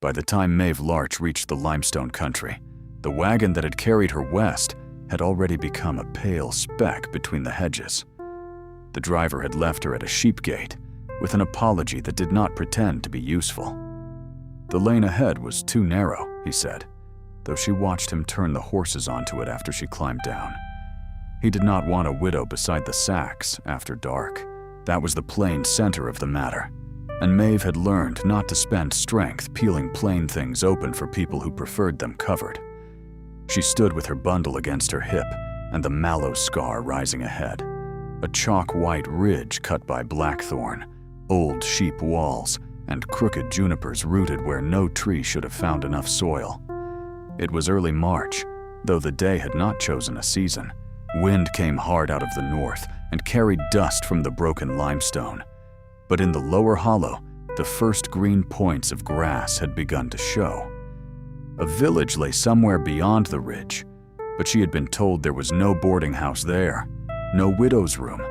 By the time Maeve Larch reached the limestone country, the wagon that had carried her west had already become a pale speck between the hedges. The driver had left her at a sheep gate with an apology that did not pretend to be useful. The lane ahead was too narrow, he said, though she watched him turn the horses onto it after she climbed down. He did not want a widow beside the sacks after dark. That was the plain center of the matter, and Maeve had learned not to spend strength peeling plain things open for people who preferred them covered. She stood with her bundle against her hip and the mallow scar rising ahead, a chalk-white ridge cut by blackthorn, old sheep walls, and crooked junipers rooted where no tree should have found enough soil. It was early March, though the day had not chosen a season. Wind came hard out of the north and carried dust from the broken limestone. But in the lower hollow, the first green points of grass had begun to show. A village lay somewhere beyond the ridge, but she had been told there was no boarding house there, no widow's room,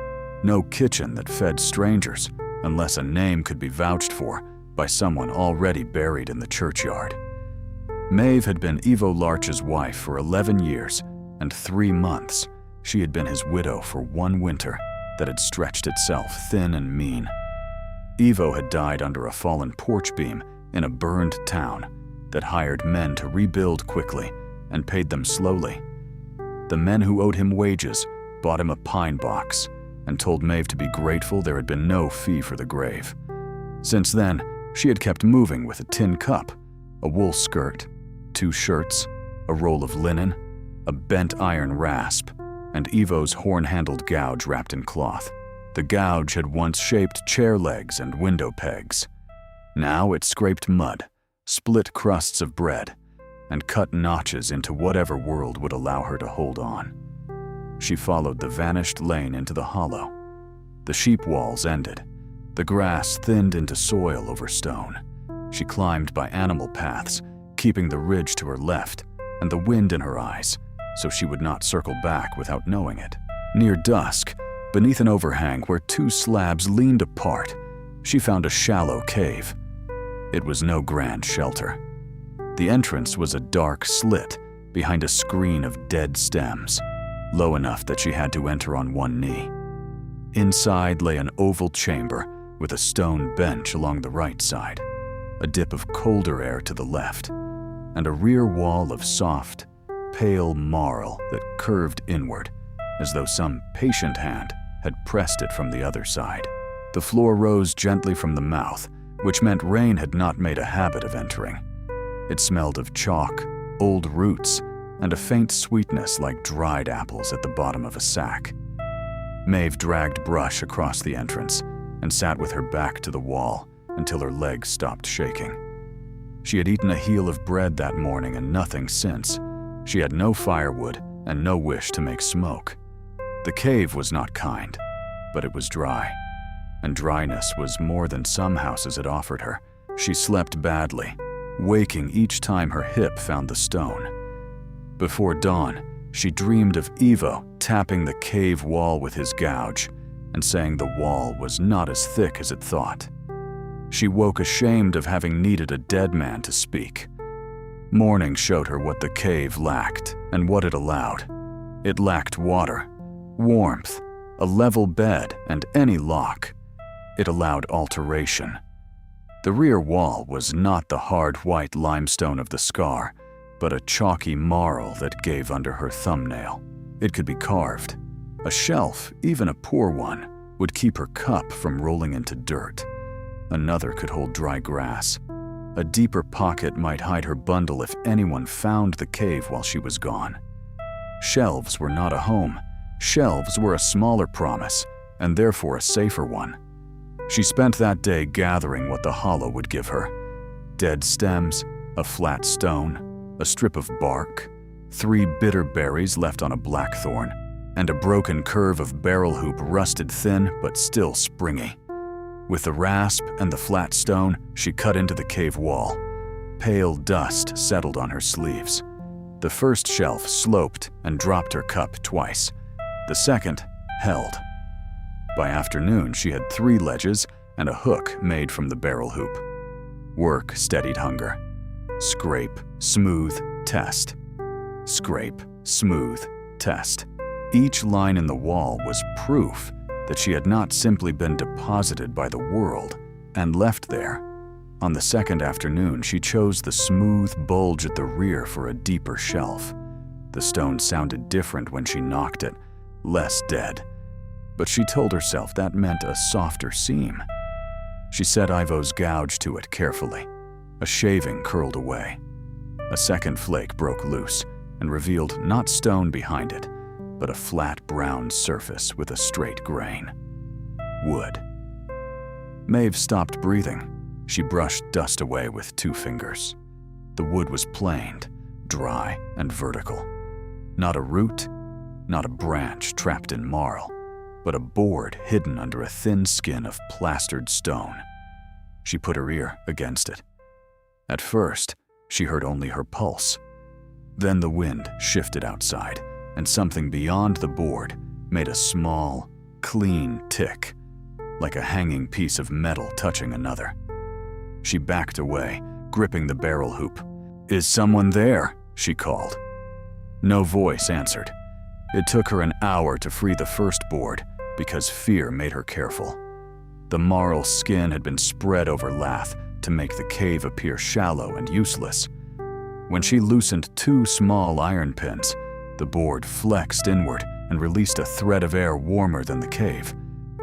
no kitchen that fed strangers, unless a name could be vouched for by someone already buried in the churchyard. Maeve had been Ivo Larch's wife for 11 years, and 3 months she had been his widow for one winter that had stretched itself thin and mean. Ivo had died under a fallen porch beam in a burned town that hired men to rebuild quickly and paid them slowly. The men who owed him wages bought him a pine box and told Maeve to be grateful there had been no fee for the grave. Since then, she had kept moving with a tin cup, a wool skirt, 2 shirts, a roll of linen, a bent iron rasp, and Ivo's horn-handled gouge wrapped in cloth. The gouge had once shaped chair legs and window pegs. Now it scraped mud, split crusts of bread, and cut notches into whatever world would allow her to hold on. She followed the vanished lane into the hollow. The sheep walls ended. The grass thinned into soil over stone. She climbed by animal paths, keeping the ridge to her left and the wind in her eyes, so she would not circle back without knowing it. Near dusk, beneath an overhang where 2 slabs leaned apart, she found a shallow cave. It was no grand shelter. The entrance was a dark slit behind a screen of dead stems, low enough that she had to enter on one knee. Inside lay an oval chamber with a stone bench along the right side, a dip of colder air to the left, and a rear wall of soft, pale marl that curved inward, as though some patient hand had pressed it from the other side. The floor rose gently from the mouth, which meant rain had not made a habit of entering. It smelled of chalk, old roots, and a faint sweetness like dried apples at the bottom of a sack. Maeve dragged brush across the entrance and sat with her back to the wall until her legs stopped shaking. She had eaten a heel of bread that morning and nothing since. She had no firewood and no wish to make smoke. The cave was not kind, but it was dry, and dryness was more than some houses had offered her. She slept badly, waking each time her hip found the stone. Before dawn, she dreamed of Ivo tapping the cave wall with his gouge and saying the wall was not as thick as it thought. She woke ashamed of having needed a dead man to speak. Morning showed her what the cave lacked and what it allowed. It lacked water, warmth, a level bed, and any lock. It allowed alteration. The rear wall was not the hard white limestone of the scar, but a chalky marl that gave under her thumbnail. It could be carved. A shelf, even a poor one, would keep her cup from rolling into dirt. Another could hold dry grass. A deeper pocket might hide her bundle if anyone found the cave while she was gone. Shelves were not a home. Shelves were a smaller promise, and therefore a safer one. She spent that day gathering what the hollow would give her. Dead stems, a flat stone, a strip of bark, 3 bitter berries left on a blackthorn, and a broken curve of barrel hoop rusted thin but still springy. With the rasp and the flat stone, she cut into the cave wall. Pale dust settled on her sleeves. The first shelf sloped and dropped her cup twice. The second held. By afternoon, she had 3 ledges and a hook made from the barrel hoop. Work steadied hunger. Scrape, smooth, test. Scrape, smooth, test. Each line in the wall was proof that she had not simply been deposited by the world and left there. On the second afternoon, she chose the smooth bulge at the rear for a deeper shelf. The stone sounded different when she knocked it, less dead. But she told herself that meant a softer seam. She set Ivo's gouge to it carefully. A shaving curled away. A second flake broke loose and revealed not stone behind it, but a flat brown surface with a straight grain. Wood. Maeve stopped breathing. She brushed dust away with 2 fingers. The wood was planed, dry and vertical. Not a root, not a branch trapped in marl, but a board hidden under a thin skin of plastered stone. She put her ear against it. At first, she heard only her pulse. Then the wind shifted outside, and something beyond the board made a small, clean tick, like a hanging piece of metal touching another. She backed away, gripping the barrel hoop. "Is someone there?" she called. No voice answered. It took her an hour to free the first board because fear made her careful. The marl skin had been spread over lath to make the cave appear shallow and useless. When she loosened 2 small iron pins, the board flexed inward and released a thread of air warmer than the cave.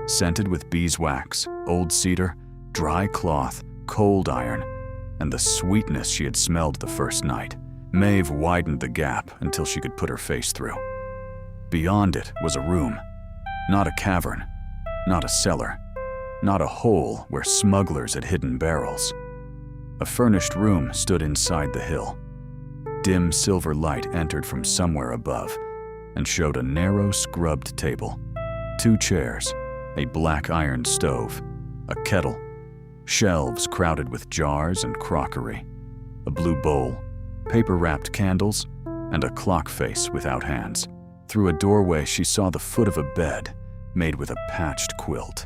Scented with beeswax, old cedar, dry cloth, cold iron, and the sweetness she had smelled the first night, Maeve widened the gap until she could put her face through. Beyond it was a room. Not a cavern, not a cellar, not a hole where smugglers had hidden barrels. A furnished room stood inside the hill. Dim silver light entered from somewhere above and showed a narrow scrubbed table, 2 chairs, a black iron stove, a kettle, shelves crowded with jars and crockery, a blue bowl, paper-wrapped candles, and a clock face without hands. Through a doorway, she saw the foot of a bed made with a patched quilt.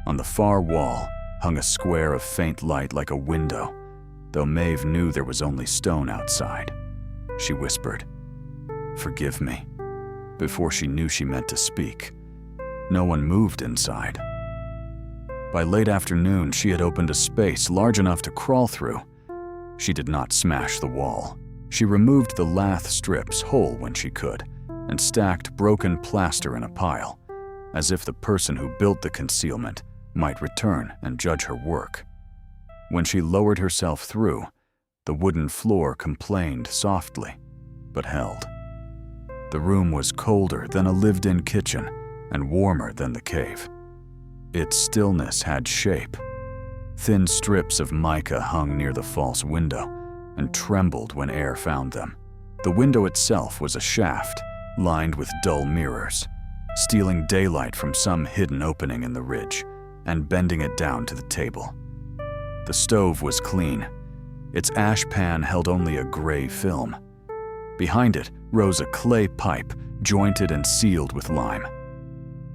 On the far wall hung a square of faint light like a window, though Maeve knew there was only stone outside. She whispered, "Forgive me," before she knew she meant to speak. No one moved inside. By late afternoon, she had opened a space large enough to crawl through. She did not smash the wall. She removed the lath strips whole when she could and stacked broken plaster in a pile, as if the person who built the concealment might return and judge her work. When she lowered herself through, the wooden floor complained softly, but held. The room was colder than a lived-in kitchen and warmer than the cave. Its stillness had shape. Thin strips of mica hung near the false window and trembled when air found them. The window itself was a shaft lined with dull mirrors, stealing daylight from some hidden opening in the ridge and bending it down to the table. The stove was clean. Its ash pan held only a gray film. Behind it rose a clay pipe jointed and sealed with lime.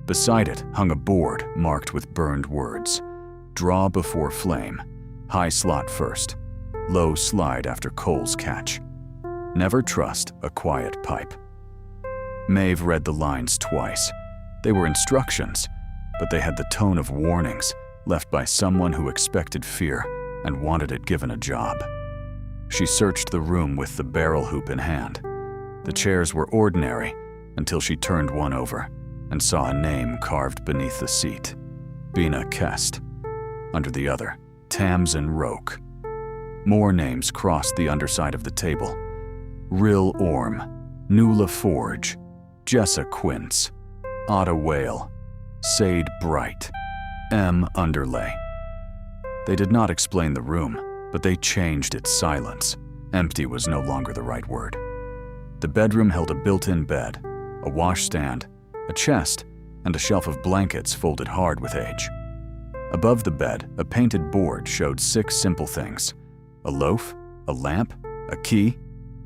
Beside it hung a board marked with burned words. Draw before flame, high slot first, low slide after coals catch. Never trust a quiet pipe. Maeve read the lines twice. They were instructions, but they had the tone of warnings left by someone who expected fear and wanted it given a job. She searched the room with the barrel hoop in hand. The chairs were ordinary until she turned one over and saw a name carved beneath the seat. Bina Kest. Under the other, Tamsin Roke. More names crossed the underside of the table. Rill Orm, Nuala Forge, Jessa Quince, Otta Whale, Sade Bright, M. Underlay. They did not explain the room, but they changed its silence. Empty was no longer the right word. The bedroom held a built-in bed, a washstand, a chest, and a shelf of blankets folded hard with age. Above the bed, a painted board showed 6 simple things: a loaf, a lamp, a key,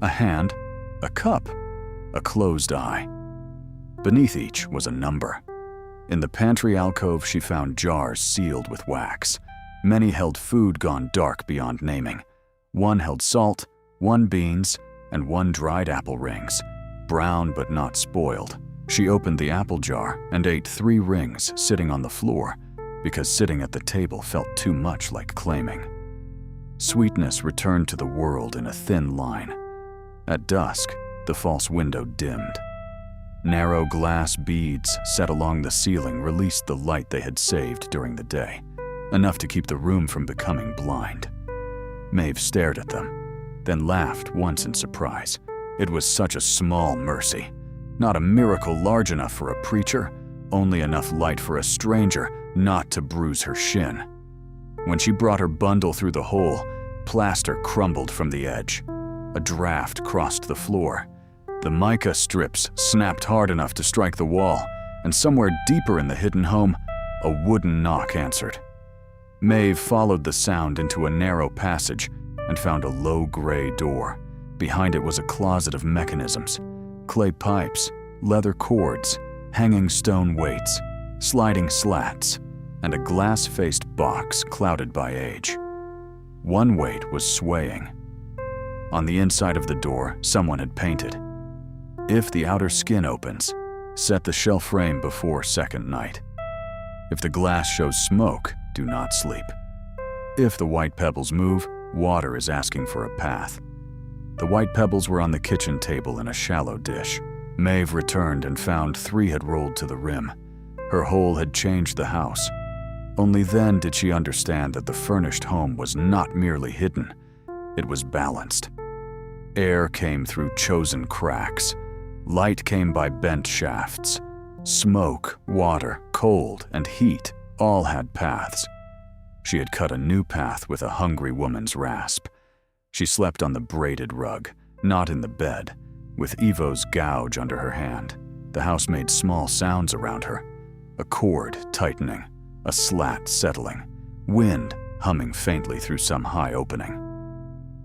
a hand, a cup, a closed eye. Beneath each was a number. In the pantry alcove, she found jars sealed with wax. Many held food gone dark beyond naming. One held salt, one beans, and one dried apple rings, brown but not spoiled. She opened the apple jar and ate 3 rings sitting on the floor because sitting at the table felt too much like claiming. Sweetness returned to the world in a thin line. At dusk, the false window dimmed. Narrow glass beads set along the ceiling released the light they had saved during the day, enough to keep the room from becoming blind. Maeve stared at them, then laughed once in surprise. It was such a small mercy. Not a miracle large enough for a preacher, only enough light for a stranger not to bruise her shin. When she brought her bundle through the hole, plaster crumbled from the edge. A draft crossed the floor. The mica strips snapped hard enough to strike the wall, and somewhere deeper in the hidden home, a wooden knock answered. Maeve followed the sound into a narrow passage and found a low gray door. Behind it was a closet of mechanisms, clay pipes, leather cords, hanging stone weights, sliding slats, and a glass-faced box clouded by age. One weight was swaying. On the inside of the door, someone had painted, "If the outer skin opens, set the shell frame before second night. If the glass shows smoke, do not sleep. If the white pebbles move, water is asking for a path." The white pebbles were on the kitchen table in a shallow dish. Maeve returned and found 3 had rolled to the rim. Her hole had changed the house. Only then did she understand that the furnished home was not merely hidden, it was balanced. Air came through chosen cracks. Light came by bent shafts. Smoke, water, cold, and heat all had paths. She had cut a new path with a hungry woman's rasp. She slept on the braided rug, not in the bed, with Evo's gouge under her hand. The house made small sounds around her. A cord tightening, a slat settling, wind humming faintly through some high opening.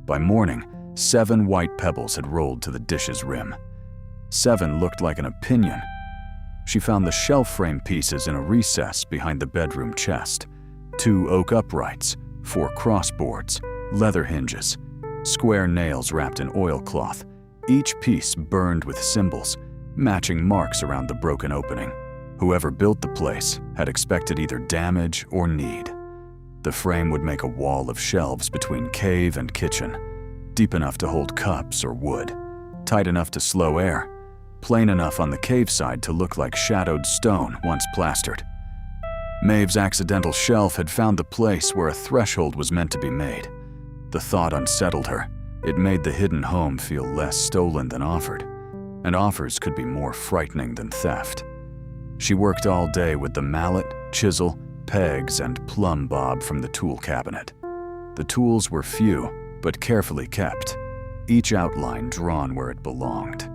By morning, 7 white pebbles had rolled to the dish's rim. 7 looked like an opinion. She found the shelf frame pieces in a recess behind the bedroom chest. 2 oak uprights, 4 crossboards, leather hinges, square nails wrapped in oilcloth, each piece burned with symbols, matching marks around the broken opening. Whoever built the place had expected either damage or need. The frame would make a wall of shelves between cave and kitchen, deep enough to hold cups or wood, tight enough to slow air, plain enough on the cave side to look like shadowed stone once plastered. Maeve's accidental shelf had found the place where a threshold was meant to be made. The thought unsettled her. It made the hidden home feel less stolen than offered, and offers could be more frightening than theft. She worked all day with the mallet, chisel, pegs, and plumb bob from the tool cabinet. The tools were few, but carefully kept, each outline drawn where it belonged.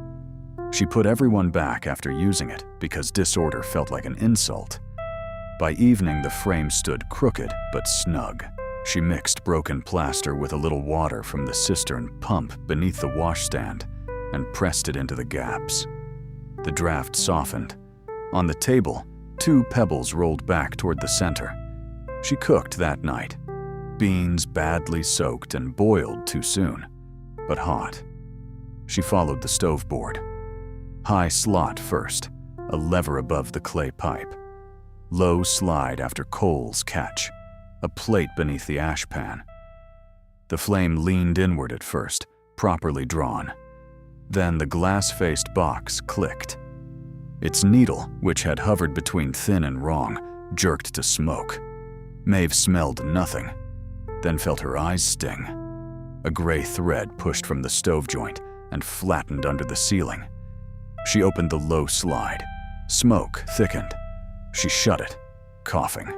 She put everyone back after using it because disorder felt like an insult. By evening, the frame stood crooked but snug. She mixed broken plaster with a little water from the cistern pump beneath the washstand and pressed it into the gaps. The draft softened. On the table, 2 pebbles rolled back toward the center. She cooked that night. Beans badly soaked and boiled too soon, but hot. She followed the stove board. High slot first, a lever above the clay pipe. Low slide after coals catch, a plate beneath the ash pan. The flame leaned inward at first, properly drawn. Then the glass-faced box clicked. Its needle, which had hovered between thin and wrong, jerked to smoke. Maeve smelled nothing, then felt her eyes sting. A gray thread pushed from the stove joint and flattened under the ceiling. She opened the low slide. Smoke thickened. She shut it, coughing.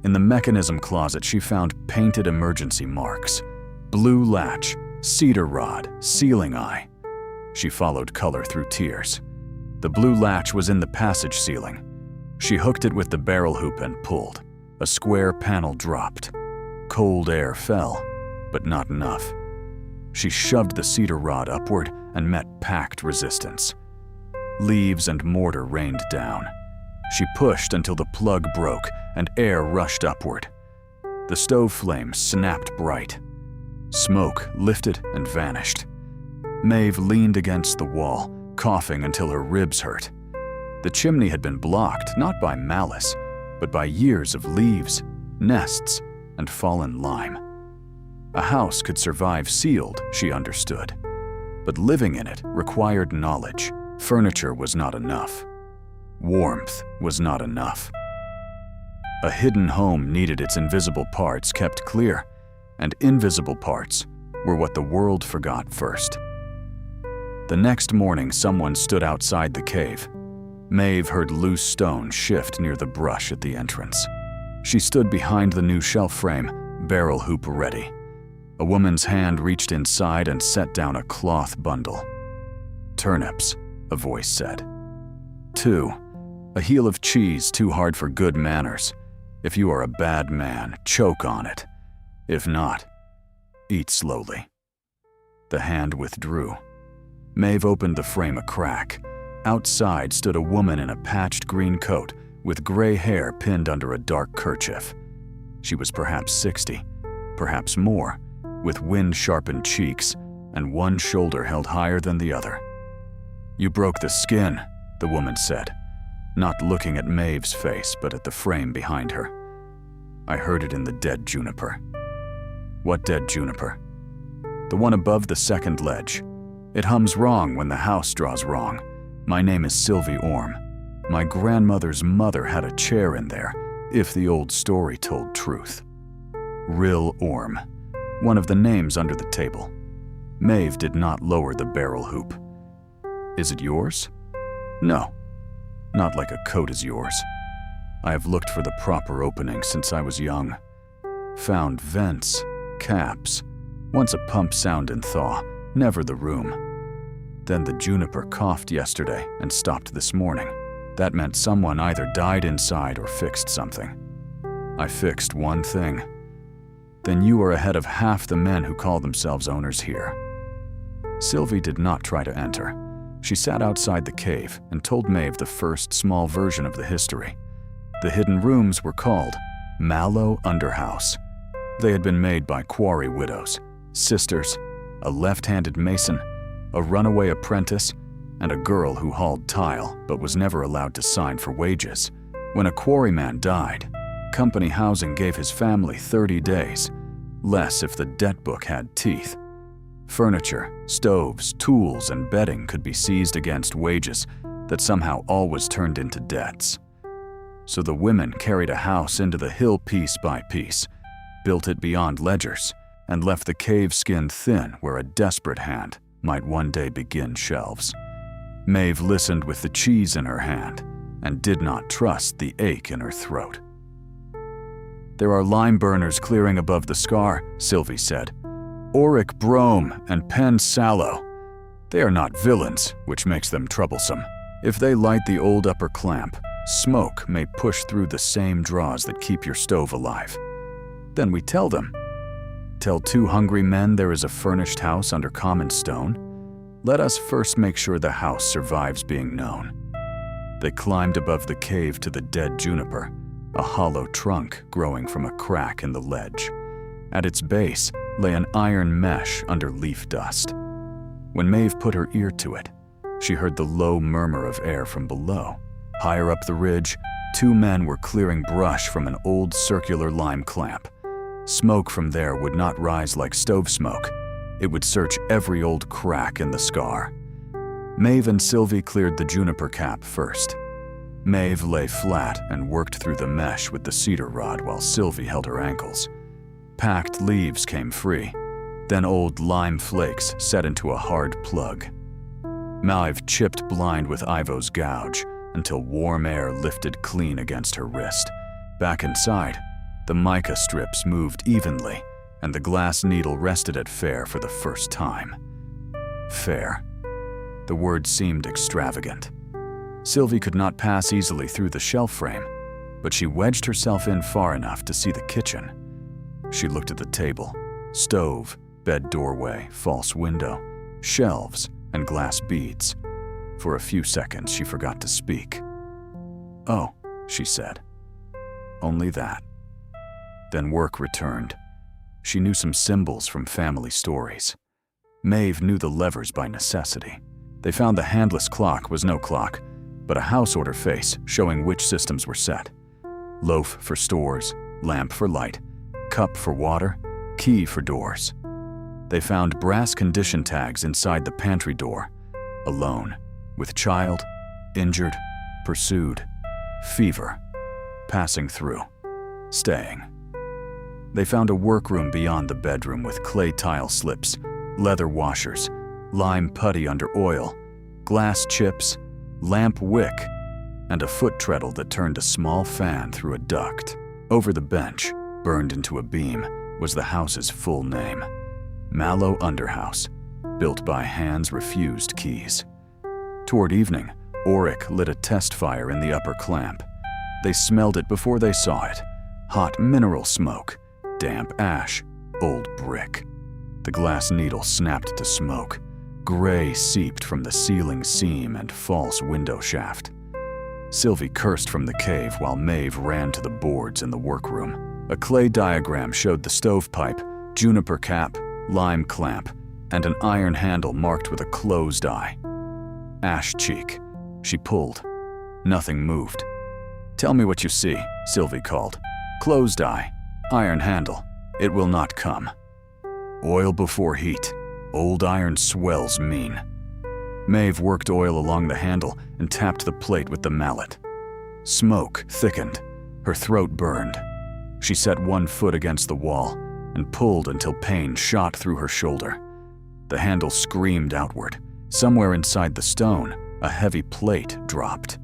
In the mechanism closet, she found painted emergency marks. Blue latch, cedar rod, ceiling eye. She followed color through tears. The blue latch was in the passage ceiling. She hooked it with the barrel hoop and pulled. A square panel dropped. Cold air fell, but not enough. She shoved the cedar rod upward and met packed resistance. Leaves and mortar rained down. She pushed until the plug broke and air rushed upward. The stove flame snapped bright. Smoke lifted and vanished. Maeve leaned against the wall, coughing until her ribs hurt. The chimney had been blocked not by malice, but by years of leaves, nests, and fallen lime. A house could survive sealed, she understood. But living in it required knowledge. Furniture was not enough. Warmth was not enough. A hidden home needed its invisible parts kept clear, and invisible parts were what the world forgot first. The next morning, someone stood outside the cave. Maeve heard loose stone shift near the brush at the entrance. She stood behind the new shelf frame, barrel hoop ready. A woman's hand reached inside and set down a cloth bundle. "Turnips," a voice said. "2. A heel of cheese too hard for good manners. If you are a bad man, choke on it. If not, eat slowly." The hand withdrew. Maeve opened the frame a crack. Outside stood a woman in a patched green coat with gray hair pinned under a dark kerchief. She was perhaps 60, perhaps more, with wind-sharpened cheeks and one shoulder held higher than the other. "You broke the skin," the woman said, not looking at Maeve's face but at the frame behind her. "I heard it in the dead juniper." "What dead juniper?" "The one above the second ledge. It hums wrong when the house draws wrong. My name is Sylvie Orme. My grandmother's mother had a chair in there, if the old story told truth. Rill Orme, one of the names under the table." Maeve did not lower the barrel hoop. "Is it yours?" "No, not like a coat is yours. I have looked for the proper opening since I was young. Found vents, caps, once a pump sound in thaw, never the room. Then the juniper coughed yesterday and stopped this morning. That meant someone either died inside or fixed something. I fixed one thing. Then you are ahead of half the men who call themselves owners here." Sylvie did not try to enter. She sat outside the cave and told Maeve the first small version of the history. The hidden rooms were called Mallow Underhouse. They had been made by quarry widows, sisters, a left-handed mason, a runaway apprentice, and a girl who hauled tile but was never allowed to sign for wages. When a quarryman died, company housing gave his family 30 days, less if the debt book had teeth. Furniture, stoves, tools, and bedding could be seized against wages that somehow always turned into debts. So the women carried a house into the hill piece by piece, built it beyond ledgers, and left the cave skinned thin where a desperate hand might one day begin shelves. Maeve listened with the cheese in her hand and did not trust the ache in her throat. "There are lime burners clearing above the scar," Sylvie said. "Auric brome and pen sallow. They are not villains, which makes them troublesome. If they light the old upper clamp, smoke may push through the same draws that keep your stove alive. Then we tell them. Tell 2 hungry men there is a furnished house under common stone. Let us first make sure the house survives being known." They climbed above the cave to the dead juniper, a hollow trunk growing from a crack in the ledge. At its base lay an iron mesh under leaf dust. When Maeve put her ear to it, she heard the low murmur of air from below. Higher up the ridge, 2 men were clearing brush from an old circular lime clamp. Smoke from there would not rise like stove smoke. It would search every old crack in the scar. Maeve and Sylvie cleared the juniper cap first. Maeve lay flat and worked through the mesh with the cedar rod while Sylvie held her ankles. Packed leaves came free, then old lime flakes set into a hard plug. Maeve chipped blind with Ivo's gouge until warm air lifted clean against her wrist. Back inside, the mica strips moved evenly, and the glass needle rested at fair for the first time. Fair. The word seemed extravagant. Sylvie could not pass easily through the shelf frame, but she wedged herself in far enough to see the kitchen. She looked at the table, stove, bed doorway, false window, shelves, and glass beads. For a few seconds, she forgot to speak. "Oh," she said. "Only that." Then work returned. She knew some symbols from family stories. Maeve knew the levers by necessity. They found the handless clock was no clock, but a house order face showing which systems were set. Loaf for stores, lamp for light, cup for water, key for doors. They found brass condition tags inside the pantry door. Alone, with child, injured, pursued, fever, passing through, staying. They found a workroom beyond the bedroom with clay tile slips, leather washers, lime putty under oil, glass chips, lamp wick, and a foot treadle that turned a small fan through a duct. Over the bench, burned into a beam, was the house's full name. Mallow Underhouse, built by hands refused keys. Toward evening, Auric lit a test fire in the upper clamp. They smelled it before they saw it. Hot mineral smoke, damp ash, old brick. The glass needle snapped to smoke. Gray seeped from the ceiling seam and false window shaft. Sylvie cursed from the cave while Maeve ran to the boards in the workroom. A clay diagram showed the stovepipe, juniper cap, lime clamp, and an iron handle marked with a closed eye. Ash cheek. She pulled. Nothing moved. "Tell me what you see," Sylvie called. "Closed eye. Iron handle. It will not come. Oil before heat. Old iron swells mean." Maeve worked oil along the handle and tapped the plate with the mallet. Smoke thickened. Her throat burned. She set one foot against the wall and pulled until pain shot through her shoulder. The handle screamed outward. Somewhere inside the stone, a heavy plate dropped.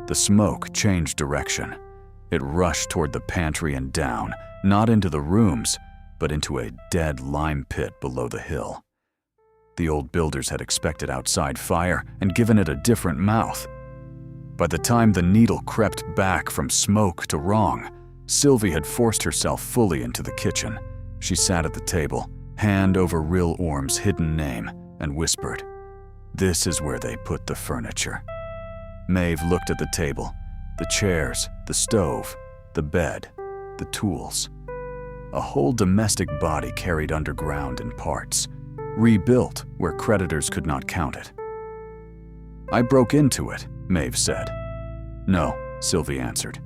The smoke changed direction. It rushed toward the pantry and down, not into the rooms, but into a dead lime pit below the hill. The old builders had expected outside fire and given it a different mouth. By the time the needle crept back from smoke to wrong, Sylvie had forced herself fully into the kitchen. She sat at the table, hand over Rill Orm's hidden name, and whispered, "This is where they put the furniture." Maeve looked at the table, the chairs, the stove, the bed, the tools. A whole domestic body carried underground in parts, rebuilt where creditors could not count it. "I broke into it," Maeve said. "No," Sylvie answered.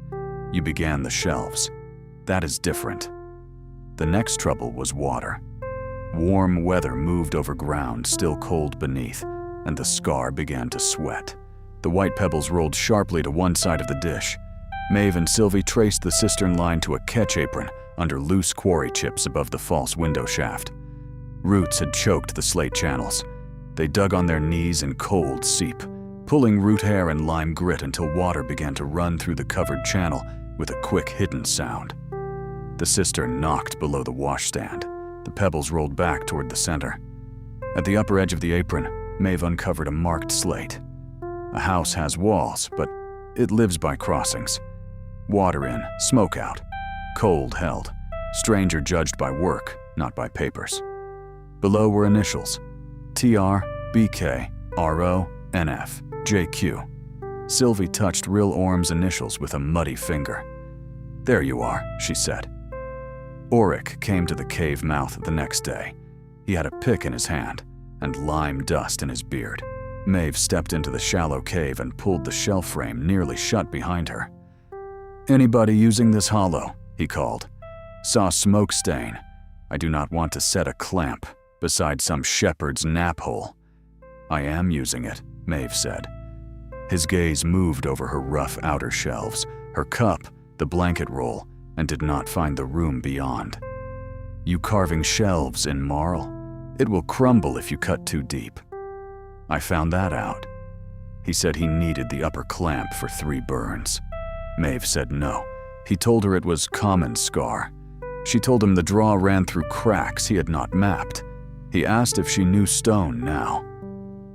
"You began the shelves. That is different." The next trouble was water. Warm weather moved over ground still cold beneath, and the scar began to sweat. The white pebbles rolled sharply to one side of the dish. Maeve and Sylvie traced the cistern line to a catch apron under loose quarry chips above the false window shaft. Roots had choked the slate channels. They dug on their knees in cold seep, pulling root hair and lime grit until water began to run through the covered channel with a quick hidden sound. The cistern knocked below the washstand. The pebbles rolled back toward the center. At the upper edge of the apron, Maeve uncovered a marked slate. A house has walls, but it lives by crossings. Water in, smoke out. Cold held. Stranger judged by work, not by papers. Below were initials: TR, BK, RO, NF, JQ. Sylvie touched Rill Orm's initials with a muddy finger. "There you are," she said. Auric came to the cave mouth the next day. He had a pick in his hand and lime dust in his beard. Maeve stepped into the shallow cave and pulled the shelf frame nearly shut behind her. "Anybody using this hollow?" he called. "Saw smoke stain. I do not want to set a clamp beside some shepherd's nap hole." "I am using it," Maeve said. His gaze moved over her rough outer shelves, her cup, the blanket roll, and did not find the room beyond. "You carving shelves in marl? It will crumble if you cut too deep." "I found that out." He said he needed the upper clamp for 3 burns. Maeve said no. He told her it was common scar. She told him the draw ran through cracks he had not mapped. He asked if she knew stone now.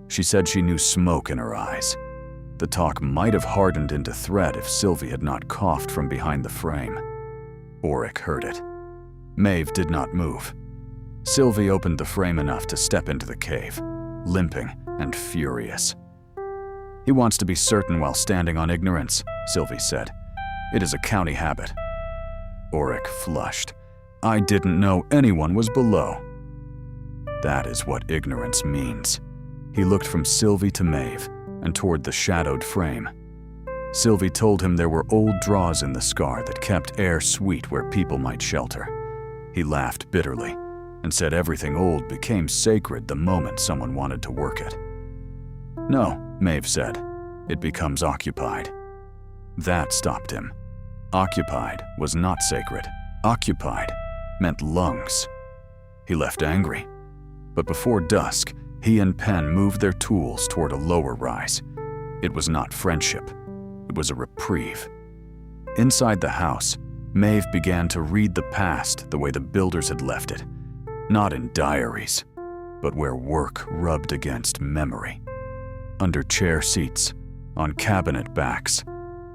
She said she knew smoke in her eyes. The talk might have hardened into threat if Sylvie had not coughed from behind the frame. Auric heard it. Maeve did not move. Sylvie opened the frame enough to step into the cave, limping and furious. "He wants to be certain while standing on ignorance," Sylvie said. "It is a county habit." Auric flushed. I didn't know anyone was below." That is what ignorance means. He looked from Sylvie to Maeve and toward the shadowed frame. Sylvie told him there were old draws in the scar that kept air sweet where people might shelter. He laughed bitterly and said everything old became sacred the moment someone wanted to work it. "No," Maeve said, "it becomes occupied." That stopped him. Occupied was not sacred. Occupied meant lungs. He left angry, but before dusk, he and Pen moved their tools toward a lower rise. It was not friendship. It was a reprieve. Inside the house, Maeve began to read the past the way the builders had left it, not in diaries, but where work rubbed against memory. Under chair seats, on cabinet backs,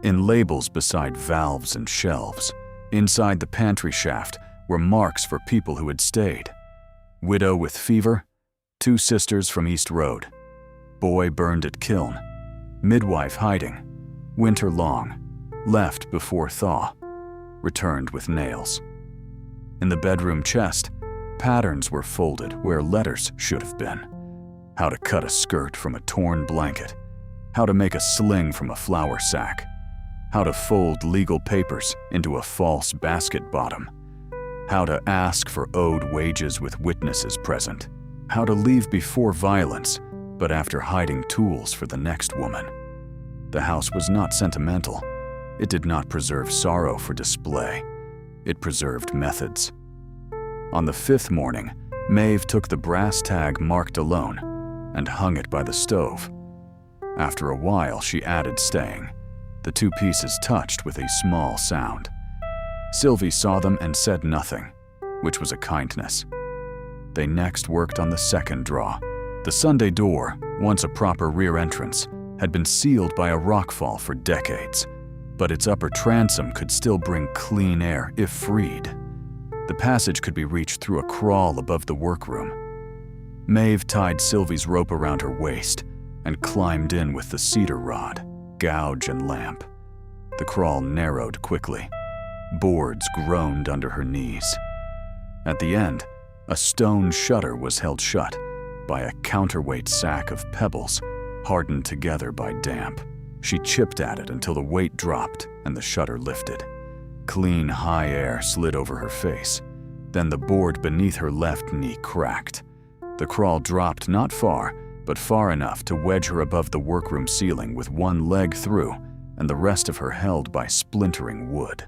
in labels beside valves and shelves. Inside the pantry shaft were marks for people who had stayed. Widow with fever, 2 sisters from East Road, boy burned at kiln, midwife hiding, winter long, left before thaw, returned with nails. In the bedroom chest, patterns were folded where letters should have been. How to cut a skirt from a torn blanket, how to make a sling from a flour sack, how to fold legal papers into a false basket bottom, how to ask for owed wages with witnesses present, how to leave before violence, but after hiding tools for the next woman. The house was not sentimental. It did not preserve sorrow for display. It preserved methods. On the 5th morning, Maeve took the brass tag marked alone and hung it by the stove. After a while, she added staying. The 2 pieces touched with a small sound. Sylvie saw them and said nothing, which was a kindness. They next worked on the 2nd draw. The Sunday door, once a proper rear entrance, had been sealed by a rockfall for decades, but its upper transom could still bring clean air if freed. The passage could be reached through a crawl above the workroom. Maeve tied Sylvie's rope around her waist and climbed in with the cedar rod, gouge and lamp. The crawl narrowed quickly. Boards groaned under her knees. At the end, a stone shutter was held shut by a counterweight sack of pebbles hardened together by damp. She chipped at it until the weight dropped and the shutter lifted. Clean, high air slid over her face. Then the board beneath her left knee cracked. The crawl dropped not far, but far enough to wedge her above the workroom ceiling with one leg through and the rest of her held by splintering wood.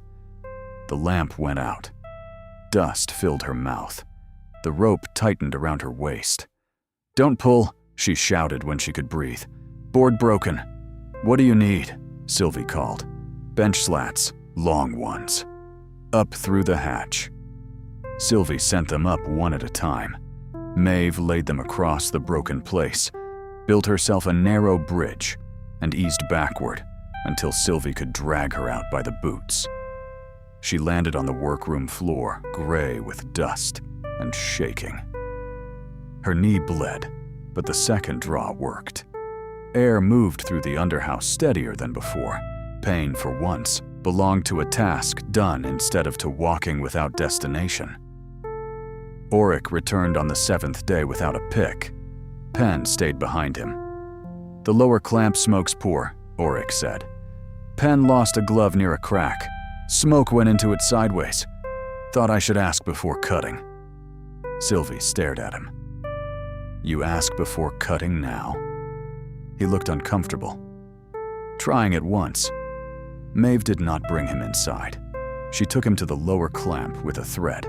The lamp went out. Dust filled her mouth. The rope tightened around her waist. "Don't pull," she shouted when she could breathe. "Board broken." "What do you need?" Sylvie called. "Bench slats, long ones." Up through the hatch. Sylvie sent them up one at a time. Maeve laid them across the broken place, built herself a narrow bridge, and eased backward until Sylvie could drag her out by the boots. She landed on the workroom floor, gray with dust and shaking. Her knee bled, but the 2nd draw worked. Air moved through the underhouse steadier than before. Pain, for once, belonged to a task done instead of to walking without destination. Auric returned on the 7th day without a pick. Pen stayed behind him. "The lower clamp smoke's poor," Auric said. "Pen lost a glove near a crack. Smoke went into it sideways. Thought I should ask before cutting." Sylvie stared at him. "You ask before cutting now?" He looked uncomfortable. Trying it once, Maeve did not bring him inside. She took him to the lower clamp with a thread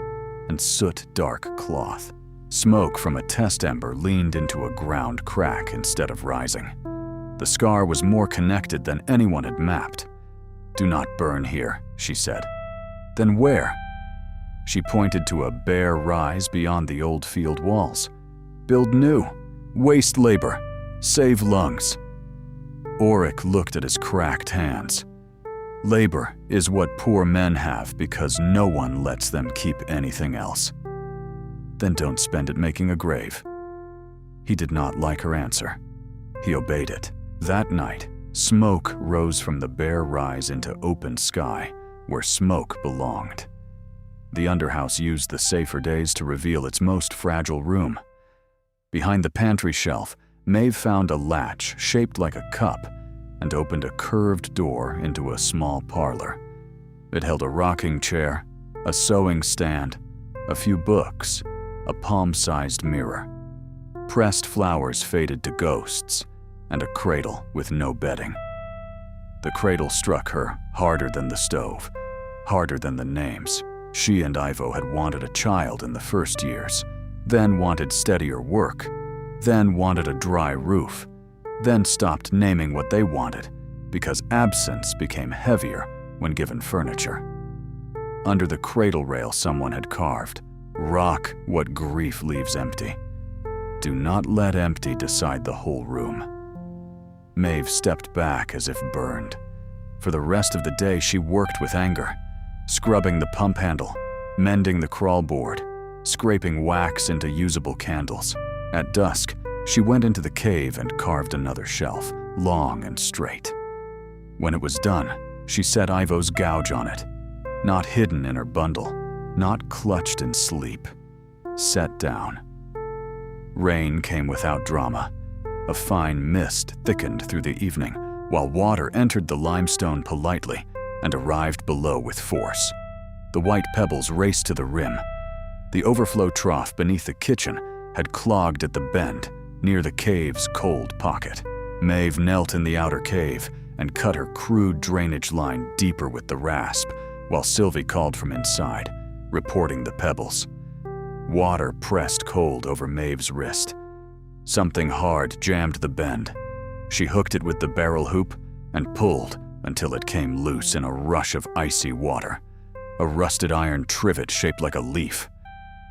and soot-dark cloth. Smoke from a test ember leaned into a ground crack instead of rising. The scar was more connected than anyone had mapped. "Do not burn here," she said. "Then where?" She pointed to a bare rise beyond the old field walls. "Build new. Waste labor. Save lungs." Auric looked at his cracked hands. "Labor is what poor men have because no one lets them keep anything else." "Then don't spend it making a grave." He did not like her answer. He obeyed it. That night, smoke rose from the bare rise into open sky where smoke belonged. The underhouse used the safer days to reveal its most fragile room. Behind the pantry shelf, Maeve found a latch shaped like a cup and opened a curved door into a small parlor. It held a rocking chair, a sewing stand, a few books, a palm-sized mirror. Pressed flowers faded to ghosts, and a cradle with no bedding. The cradle struck her harder than the stove, harder than the names. She and Ivo had wanted a child in the first years, then wanted steadier work, then wanted a dry roof, then stopped naming what they wanted because absence became heavier when given furniture. Under the cradle rail someone had carved, "Rock what grief leaves empty. Do not let empty decide the whole room." Maeve stepped back as if burned. For the rest of the day she worked with anger, scrubbing the pump handle, mending the crawl board, scraping wax into usable candles. At dusk, she went into the cave and carved another shelf, long and straight. When it was done, she set Ivo's gouge on it, not hidden in her bundle, not clutched in sleep, set down. Rain came without drama. A fine mist thickened through the evening, while water entered the limestone politely and arrived below with force. The white pebbles raced to the rim. The overflow trough beneath the kitchen had clogged at the bend near the cave's cold pocket. Maeve knelt in the outer cave and cut her crude drainage line deeper with the rasp, while Sylvie called from inside, reporting the pebbles. Water pressed cold over Maeve's wrist. Something hard jammed the bend. She hooked it with the barrel hoop and pulled until it came loose in a rush of icy water. A rusted iron trivet shaped like a leaf.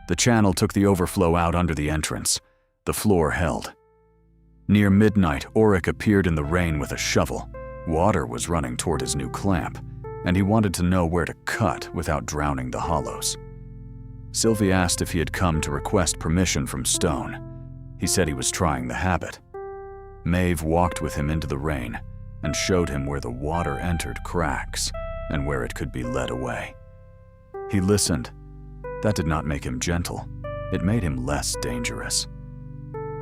The channel took the overflow out under the entrance. The floor held. Near midnight, Auric appeared in the rain with a shovel. Water was running toward his new clamp, and he wanted to know where to cut without drowning the hollows. Sylvie asked if he had come to request permission from Stone. He said he was trying the habit. Maeve walked with him into the rain and showed him where the water entered cracks and where it could be led away. He listened. That did not make him gentle. It made him less dangerous.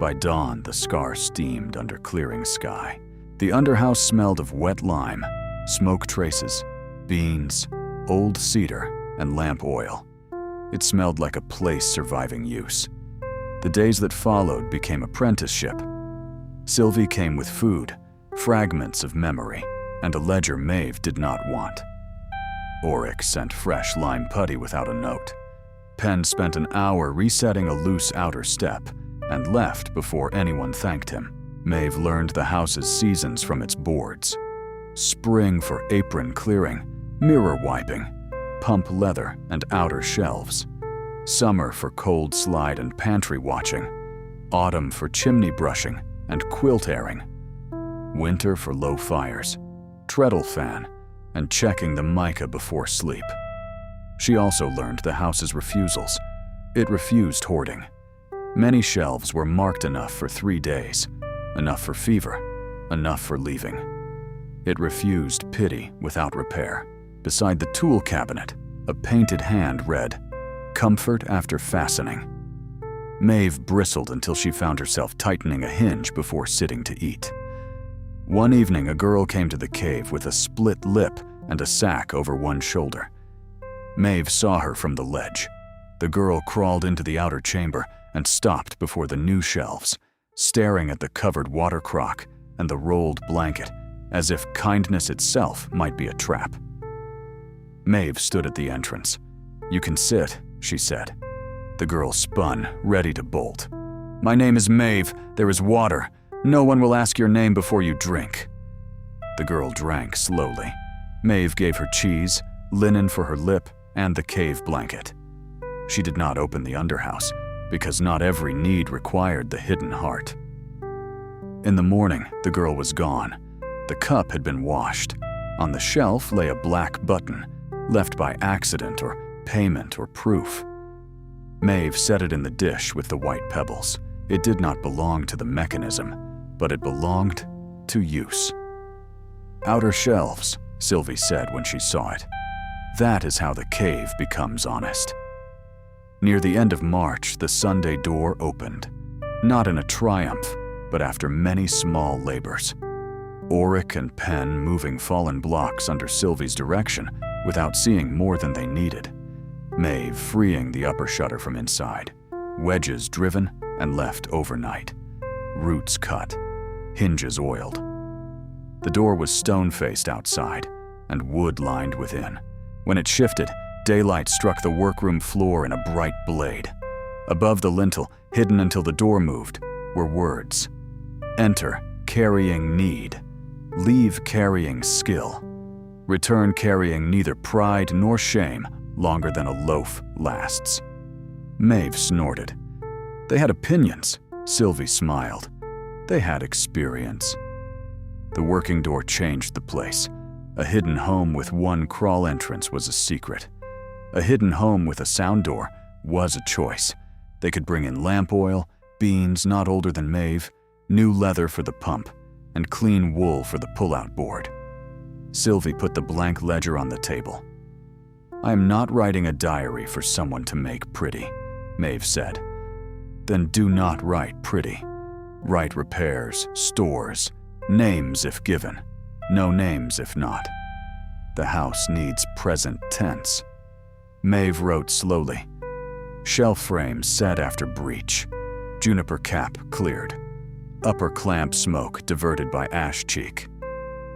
By dawn, the scar steamed under clearing sky. The underhouse smelled of wet lime, smoke traces, beans, old cedar, and lamp oil. It smelled like a place surviving use. The days that followed became apprenticeship. Sylvie came with food, fragments of memory, and a ledger Maeve did not want. Auric sent fresh lime putty without a note. Penn spent an hour resetting a loose outer step and left before anyone thanked him. Maeve learned the house's seasons from its boards. Spring for apron clearing, mirror wiping, pump leather and outer shelves. Summer for cold slide and pantry watching. Autumn for chimney brushing and quilt airing. Winter for low fires, treadle fan, and checking the mica before sleep. She also learned the house's refusals. It refused hoarding. Many shelves were marked enough for 3 days, enough for fever, enough for leaving. It refused pity without repair. Beside the tool cabinet, a painted hand read, "Comfort after fastening." Maeve bristled until she found herself tightening a hinge before sitting to eat. One evening, a girl came to the cave with a split lip and a sack over one shoulder. Maeve saw her from the ledge. The girl crawled into the outer chamber and stopped before the new shelves, staring at the covered water crock and the rolled blanket, as if kindness itself might be a trap. Maeve stood at the entrance. "You can sit," she said. The girl spun, ready to bolt. "My name is Maeve. There is water. No one will ask your name before you drink." The girl drank slowly. Maeve gave her cheese, linen for her lip, and the cave blanket. She did not open the underhouse, because not every need required the hidden heart. In the morning, the girl was gone. The cup had been washed. On the shelf lay a black button, left by accident or payment or proof. Maeve set it in the dish with the white pebbles. It did not belong to the mechanism, but it belonged to use. "Outer shelves," Sylvie said when she saw it. That is how the cave becomes honest. Near the end of March, the Sunday door opened, not in a triumph, but after many small labors. Auric and Penn moving fallen blocks under Sylvie's direction without seeing more than they needed. Maeve freeing the upper shutter from inside. Wedges driven and left overnight. Roots cut. Hinges oiled. The door was stone-faced outside and wood-lined within. When it shifted, daylight struck the workroom floor in a bright blade. Above the lintel, hidden until the door moved, were words. Enter, carrying need. Leave carrying skill. Return carrying neither pride nor shame longer than a loaf lasts. Maeve snorted. They had opinions. Sylvie smiled. They had experience. The working door changed the place. A hidden home with one crawl entrance was a secret. A hidden home with a sound door was a choice. They could bring in lamp oil, beans not older than Maeve, new leather for the pump, and clean wool for the pull-out board. Sylvie put the blank ledger on the table. I am not writing a diary for someone to make pretty, Maeve said. Then do not write pretty. Write repairs, stores, names if given, no names if not. The house needs present tense. Maeve wrote slowly. Shelf frame set after breach. Juniper cap cleared. Upper clamp smoke diverted by ash cheek.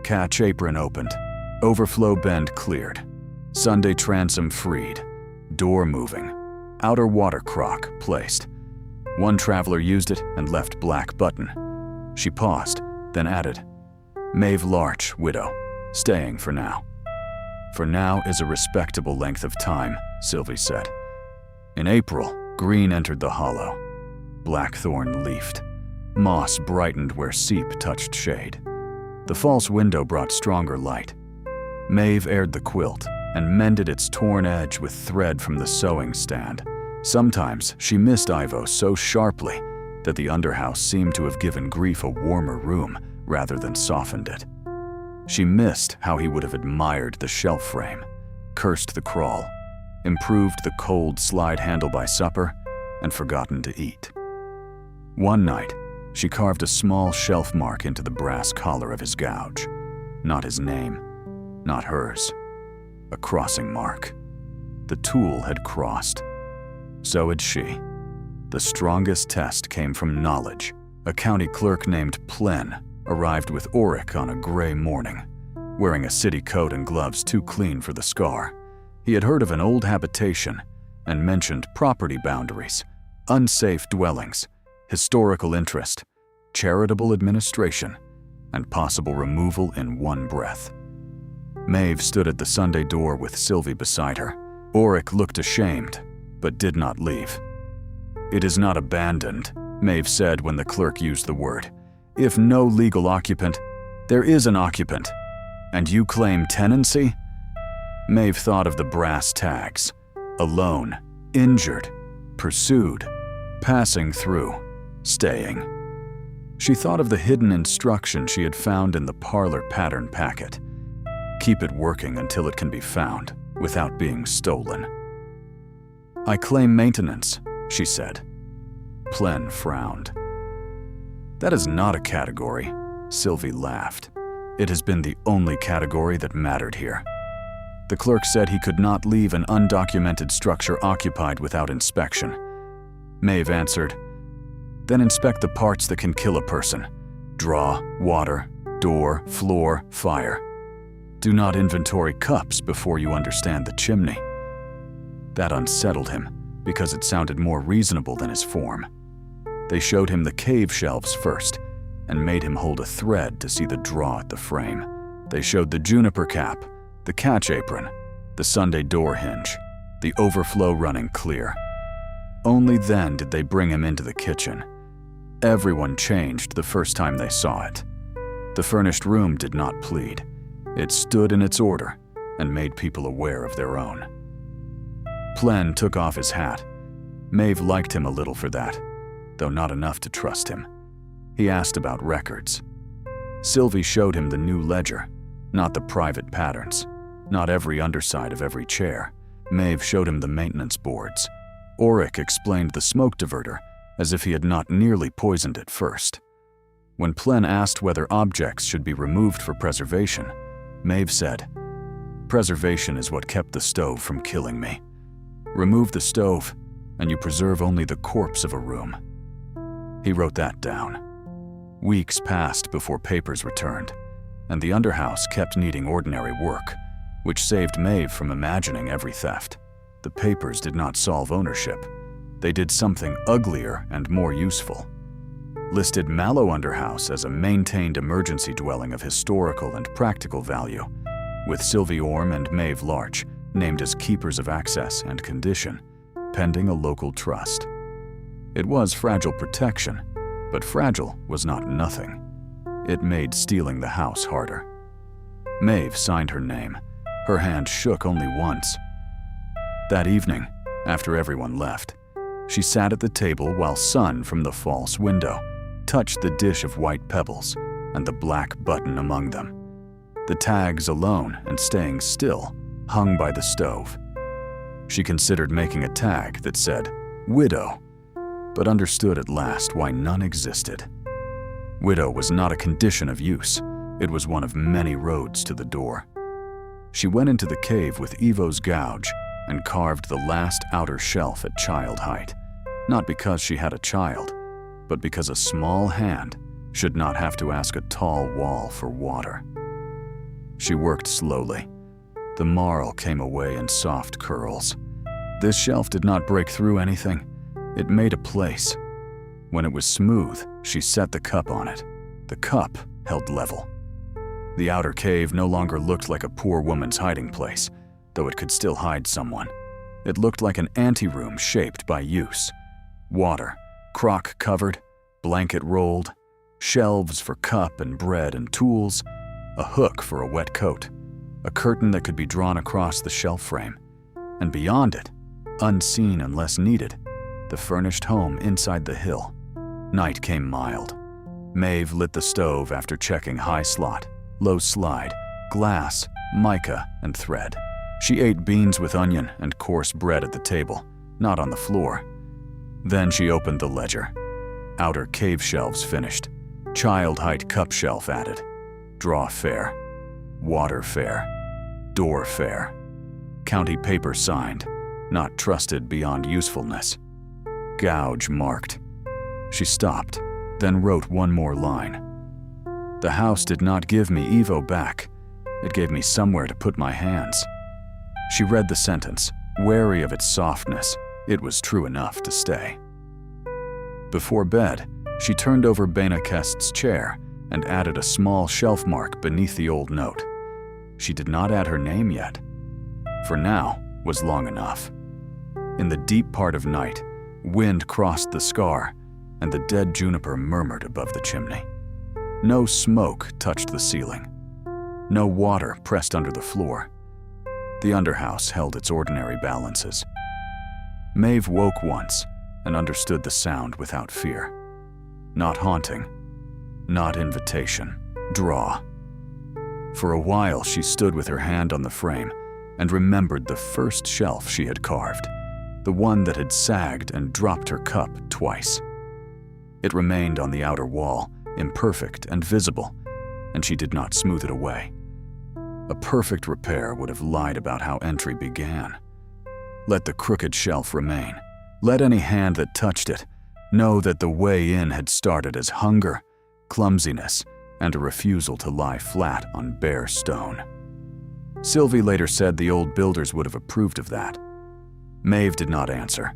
Catch apron opened. Overflow bend cleared. Sunday transom freed. Door moving. Outer water crock placed. One traveler used it and left black button. She paused, then added, Maeve Larch, widow, staying for now. For now is a respectable length of time, Sylvie said. In April, green entered the hollow. Blackthorn leafed. Moss brightened where seep touched shade. The false window brought stronger light. Maeve aired the quilt and mended its torn edge with thread from the sewing stand. Sometimes she missed Ivo so sharply that the underhouse seemed to have given grief a warmer room rather than softened it. She missed how he would have admired the shelf frame, cursed the crawl, improved the cold slide handle by supper, and forgotten to eat. One night, she carved a small shelf mark into the brass collar of his gouge. Not his name, not hers. A crossing mark. The tool had crossed. So had she. The strongest test came from knowledge. A county clerk named Plen arrived with Auric on a gray morning, wearing a city coat and gloves too clean for the scar. He had heard of an old habitation and mentioned property boundaries, unsafe dwellings, historical interest, charitable administration, and possible removal in one breath. Maeve stood at the Sunday door with Sylvie beside her. Auric looked ashamed, but did not leave. It is not abandoned, Maeve said when the clerk used the word. If no legal occupant, there is an occupant. And you claim tenancy? Maeve thought of the brass tags. Alone, injured, pursued, passing through, staying. She thought of the hidden instruction she had found in the parlor pattern packet. Keep it working until it can be found, without being stolen. I claim maintenance, she said. Plen frowned. That is not a category, Sylvie laughed. It has been the only category that mattered here. The clerk said he could not leave an undocumented structure occupied without inspection. Maeve answered, Then inspect the parts that can kill a person. Draw, water, door, floor, fire. Do not inventory cups before you understand the chimney. That unsettled him, because it sounded more reasonable than his form. They showed him the cave shelves first, and made him hold a thread to see the draw at the frame. They showed the juniper cap, the catch apron, the Sunday door hinge, the overflow running clear. Only then did they bring him into the kitchen. Everyone changed the first time they saw it. The furnished room did not plead. It stood in its order and made people aware of their own. Plen took off his hat. Maeve liked him a little for that, though not enough to trust him. He asked about records. Sylvie showed him the new ledger, not the private patterns, not every underside of every chair. Maeve showed him the maintenance boards. Auric explained the smoke diverter as if he had not nearly poisoned it first. When Plen asked whether objects should be removed for preservation, Maeve said, "Preservation is what kept the stove from killing me. Remove the stove, and you preserve only the corpse of a room." He wrote that down. Weeks passed before papers returned, and the underhouse kept needing ordinary work, which saved Maeve from imagining every theft. The papers did not solve ownership. They did something uglier and more useful. Listed Mallow Underhouse as a maintained emergency dwelling of historical and practical value, with Sylvie Orme and Maeve Larch named as keepers of access and condition, pending a local trust. It was fragile protection, but fragile was not nothing. It made stealing the house harder. Maeve signed her name. Her hand shook only once. That evening, after everyone left, she sat at the table while sun from the false window touched the dish of white pebbles and the black button among them. The tags alone and staying still hung by the stove. She considered making a tag that said, "Widow," but understood at last why none existed. Widow was not a condition of use. It was one of many roads to the door. She went into the cave with Evo's gouge and carved the last outer shelf at child height, not because she had a child, but because a small hand should not have to ask a tall wall for water. She worked slowly. The marl came away in soft curls. This shelf did not break through anything. It made a place. When it was smooth, she set the cup on it. The cup held level. The outer cave no longer looked like a poor woman's hiding place, though it could still hide someone. It looked like an anteroom shaped by use. Water, crock covered, blanket rolled, shelves for cup and bread and tools, a hook for a wet coat, a curtain that could be drawn across the shelf frame, and beyond it, unseen unless needed, the furnished home inside the hill. Night came mild. Maeve lit the stove after checking high slot, low slide, glass, mica, and thread. She ate beans with onion and coarse bread at the table, not on the floor. Then she opened the ledger. Outer cave shelves finished. Child height cup shelf added. Draw fair. Water fair. Door fair. County paper signed, not trusted beyond usefulness. Gouge marked. She stopped, then wrote one more line. The house did not give me Evo back. It gave me somewhere to put my hands. She read the sentence, wary of its softness. It was true enough to stay. Before bed, she turned over Bena Kest's chair and added a small shelf mark beneath the old note. She did not add her name yet. For now was long enough. In the deep part of night, wind crossed the scar, and the dead juniper murmured above the chimney. No smoke touched the ceiling. No water pressed under the floor. The underhouse held its ordinary balances. Maeve woke once and understood the sound without fear. Not haunting, not invitation, draw. For a while she stood with her hand on the frame and remembered the first shelf she had carved, the one that had sagged and dropped her cup twice. It remained on the outer wall, imperfect and visible, and she did not smooth it away. A perfect repair would have lied about how entry began. Let the crooked shelf remain. Let any hand that touched it know that the way in had started as hunger, clumsiness, and a refusal to lie flat on bare stone. Sylvie later said the old builders would have approved of that. Maeve did not answer,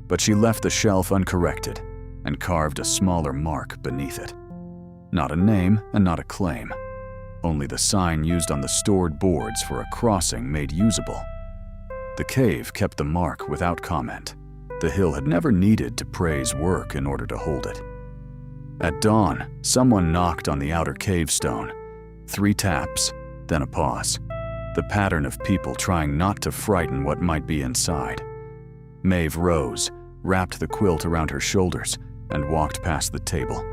but she left the shelf uncorrected and carved a smaller mark beneath it. Not a name and not a claim. Only the sign used on the stored boards for a crossing made usable. The cave kept the mark without comment. The hill had never needed to praise work in order to hold it. At dawn, someone knocked on the outer cave stone. 3 taps, then a pause. The pattern of people trying not to frighten what might be inside. Maeve rose, wrapped the quilt around her shoulders, and walked past the table,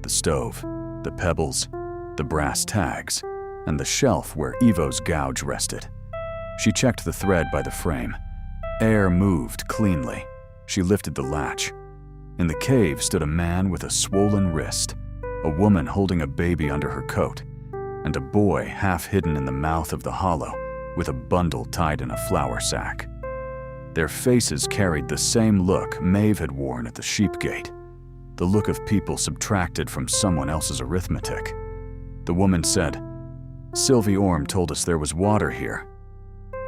the stove, the pebbles, the brass tags, and the shelf where Evo's gouge rested. She checked the thread by the frame. Air moved cleanly. She lifted the latch. In the cave stood a man with a swollen wrist, a woman holding a baby under her coat, and a boy half hidden in the mouth of the hollow with a bundle tied in a flour sack. Their faces carried the same look Maeve had worn at the sheep gate, the look of people subtracted from someone else's arithmetic. The woman said, "Sylvie Orme told us there was water here."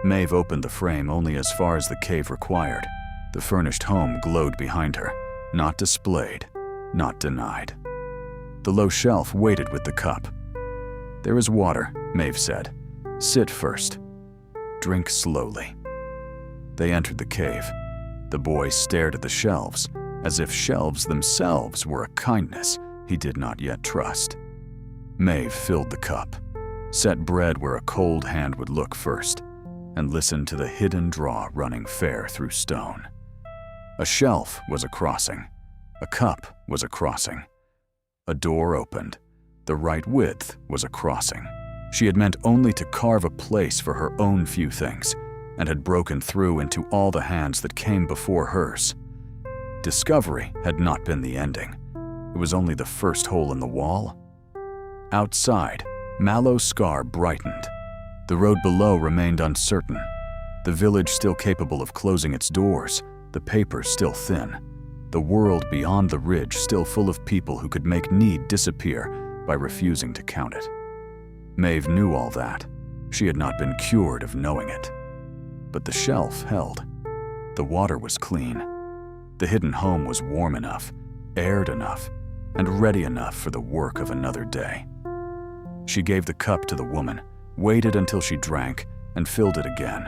Maeve opened the frame only as far as the cave required. The furnished home glowed behind her, not displayed, not denied. The low shelf waited with the cup. "There is water," Maeve said. "Sit first. Drink slowly." They entered the cave. The boy stared at the shelves, as if shelves themselves were a kindness he did not yet trust. Maeve filled the cup, set bread where a cold hand would look first, and listened to the hidden draw running fair through stone. A shelf was a crossing. A cup was a crossing. A door opened. The right width was a crossing. She had meant only to carve a place for her own few things, and had broken through into all the hands that came before hers. Discovery had not been the ending. It was only the first hole in the wall. Outside, Mallow Scar brightened. The road below remained uncertain. The village still capable of closing its doors, the papers still thin, the world beyond the ridge still full of people who could make need disappear by refusing to count it. Maeve knew all that. She had not been cured of knowing it. But the shelf held. The water was clean. The hidden home was warm enough, aired enough, and ready enough for the work of another day. She gave the cup to the woman, waited until she drank, and filled it again.